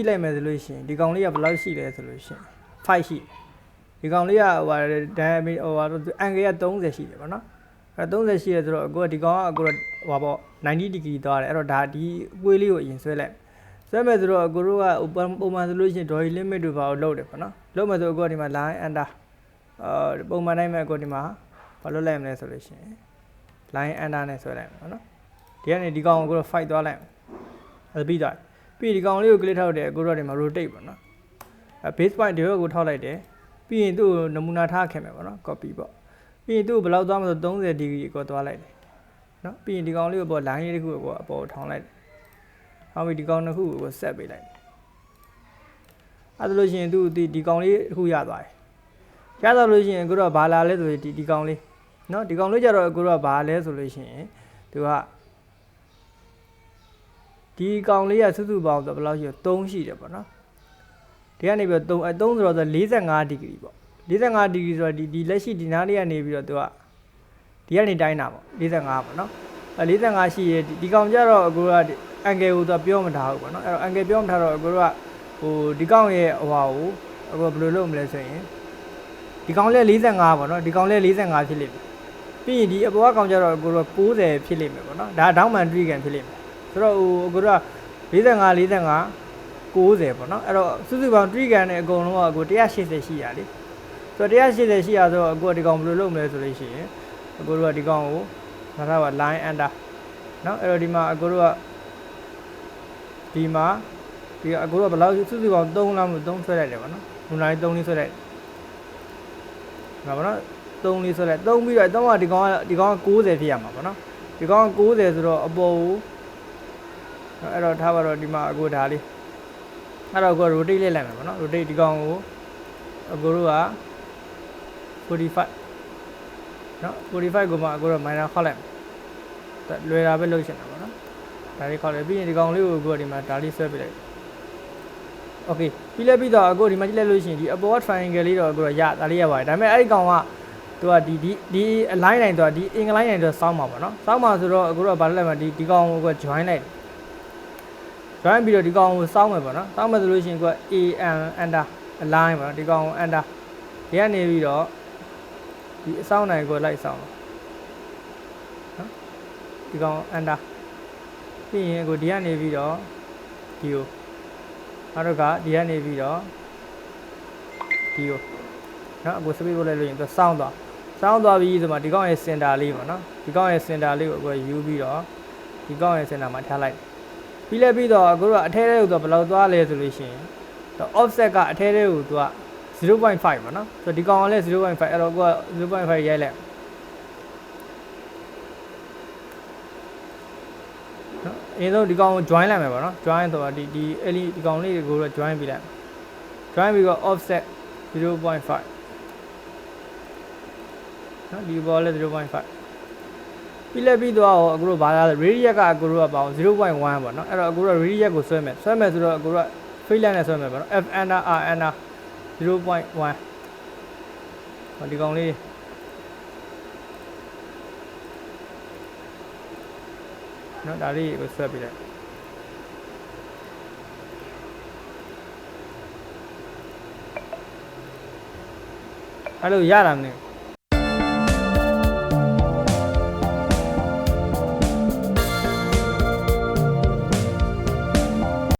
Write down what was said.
ကြည့်လိုက်မယ်ဆိုလို့ရှိရင်ဒီကောင်လေးကဘယ်လောက်ရှိလဲဆိုလို့ရှိရင်5ရှိဒီကောင်လေးကဟိုဟာအန်ဂယ်က30ရှိတယ်ပေါ့နော်အဲ30ရှိရဆိုတော့ကိုကဒီကောင်ကကိုဟိုပေါ့90 degree သွားတယ်အဲ့တော့ဒါဒီအကွေးလေးကိုအရင်ဆွဲလိုက်ဆွဲမယ်ဆိုတော့ကိုတို့ကပုံမှန်ဆိုလို့ရှိရင် drawing limit တို့ဘာလို့လုပ်တယ်ပေါ့နော်လုပ်မယ်ဆိုတော့ကိုကဒီမှာ line under ပုံမှန်တိုင်းမဲ့ကိုဒီမှာဘာလုပ်လိုက်မလဲဆိုလို့ရှိရင် line under နဲ့ဆွဲလိုက်မယ်ပေါ့နော်ဒီကနေဒီကောင်ကိုfight သွားလိုက်အဲ့ပြီးသွားပြီးဒီကောင်လေးကို click ထောက်တယ်ကိုတို့ဒီမှာ rotate ပေါ့နော်အဲ base point ဒီဘက်ကိုထောက်လိုက်တယ်ပြီးရင်သူ့ကိုနမူနာထားခဲ့မယ်ပေါ့နော် copy ပေါ့ပြီးရင်သူ့ကိုဘယ်လောက်သွားမလို့30 degree ကိုသွားလိုက်တယ်နော်ပြီးရင်ဒီကောင်လေးကိုပေါ် line လေးတစ်ခုကိုအပေါ်ထောင်းလိုက်တယ်ဟောပြီးဒီကောင်တစ်ခုကိုဆက်ပေးလိုက်အဲ့ဒါလို့ရှိရင်သူဒီကောင်လေးတစ်ခုရသွားတယ်ရသွားလို့ရှိရင်ကိုတို့ကဘာလာလဲဆိုရင်ဒီကောင်လေးနော်ဒီကောင်လေးကြတော့ကိုတို့ကဘာလဲဆိုလို့ရှိရင်သူကဒီကောင်လေးကစုစုပေါင်းဆိုဘယ်လောက်ရှိလဲ3ရှိတယ်ပေါ့နော်ဒီကနေပြီးတော့3ဆိုတော့45 degree ပေါ့45 degree ဆိုတော့ဒီလက်ရှိဒီနားလေးကနေပြီးတော့သူကဒီကနေတိုင်းတာပေါ့45ပေါ့နော်45ရှိရဒီကောင်ကြတော့ကိုကအန်ဂယ်ကိုသူပြောမထားဘူးပေါ့နော်အဲ့တော့အန်ဂယ်ပြောမထားတော့ကိုကဟိုဒီကောင်ရဲ့ဟိုဟာကိုအခုဘယ်လိုလုပ်မလဲဆိုရင်ဒီကောင်လေး45ပေါ့နော်ဒီကောင်လေး45ဖြစ်လိမ့်မယ်ပြီးရင်ဒီအပေါ်ကကောင်ကြတော့ကိုက90ဖြစ်လိမ့်မယ်ပေါ့နော်ဒါဒေါင်းမန်3ကန်ဖြစ်လိမ့်မယ်ဆိုတော့ဟိုကိုက45 90ပေါ့နော်အဲ့တော့စုစုပေါင်း3ကန်နဲ့အကုန်လုံးကကို180ရှိရလေဆိုတော့180ရှိရဆိုတော့ကိုကဒီကောင်ဘယ်လိုလုပ်မလဲဆိုလို့ရှိရင်ကိုတို့ကဒီကောင်ကိုနားထားပါ line under เนาะအဲ့တော့ဒီမှာအကိုတို့ကဒီမှာဒီအကိုတို့ကဘယ်လောက်စုစုပေါင်း3လောက်လို့3ဆွဲလိုက်တယ်ပေါ့နော်လူနာလေး3လေးဆွဲလိုက်ငါပေါ့နော်3လေးဆွဲလိုက်3ပြီးတော့3ကဒီကောင်က90ဖြစ်ရမှာပေါ့နော်ဒီကောင်က90ဆိုတော့အပေါ်ကိုအဲ့တော့ထားပါတော့ဒီမှာအကိုဒါလေးအဲ့တော့ကို rotate လိုက်လိုက်မယ်ပေါ့နော် rotate ဒီကောင်ကိုအကိုတို့က45เนาะ45ကိုမှအကိုတို့ minor ခေါက်လိုက်လွယ်တာပဲလုပ်ချင်တာပေါ့နော်ဒါလေးခေါက်လိုက်ပြီးရင်ဒီကောင်လေးကိုကိုဒီမှာဒါလေးဆွဲပြလိုက်โอเคပြီးလဲပြီးတော့အကိုဒီမှာကြည့်လိုက်လို့ရှိရင်ဒီအပေါ် triangle လေးတော့အကိုရဒါလေးရပါတယ်ဒါပေမဲ့အဲ့ဒီကောင်ကသူကဒီ align နိုင်တော့ဒီအင်္ဂလိုင်းနိုင်တော့စောင်းမှာပေါ့နော်စောင်းမှာဆိုတော့အကိုကဘာလုပ်လိုက်မှာဒီကောင်ကို join လိုက် join ပြီးတော့ဒီကောင်ကိုစောင်းမယ်ပေါ့နော်စောင်းမယ်ဆိုလို့ရှိရင်ကိုက am under align ပေါ့နော်ဒီကောင်ကို under ဒီကနေပြီးတော့ဒီအစောင်းနိုင်ကိုလိုက်စောင်းနော်ဒီကောင် under ပြီးရင်ကိုဒီကနေပြီးတော့ဒီကိုနောက်တော့ကဒီကနေပြီးတော့ဒီကိုနော်အခုစပီးပို့လိုက်လို့ရင်သူစောင်းသွားပြီဆိုမှဒီကောင်ရဲ့ center လေးပေါ့နော်ဒီကောင်ရဲ့ center လေးကိုအခုယူပြီးတော့ဒီကောင်ရဲ့ center မှာထားလိုက်ပြီးလဲပြီးတော့အခုကအထဲထဲကိုသူဘယ်လောက်သွားလဲဆိုလို့ရှိရင် offset ကအထဲထဲကိုသူက 0.5 ပေါ့နော်ဆိုတော့ဒီကောင်ကလည်း 0.5 အဲ့တော့ကိုက 0.5 ရိုက်လိုက်နော်အရင်ဆုံးဒီကောင်ကို join လိုက်မယ်ပေါ့နော် join ဆိုတော့ဒီကောင်လေးကိုတော့ join ပြီးလိုက် join ပြီးတော့ offset 0.5 နော်ဒီဘောလည်း 0.5 ပြီးလဲပြီးတော့အခုတို့ဘာလဲ radius ကအကူတို့ကပေါင်း 0.1 ပေါ့နော်အဲ့တော့အခုတို့ radius ကိုဆွဲမယ်ဆိုတော့အခုတို့ free line နဲ့ဆွဲမယ်ပေါ့နော် f under r under 0.1 ဟောဒီကောင်လေးနော်ဒါလေးကိုဆွဲပြလိုက်အဲ့လိုရတာမင်း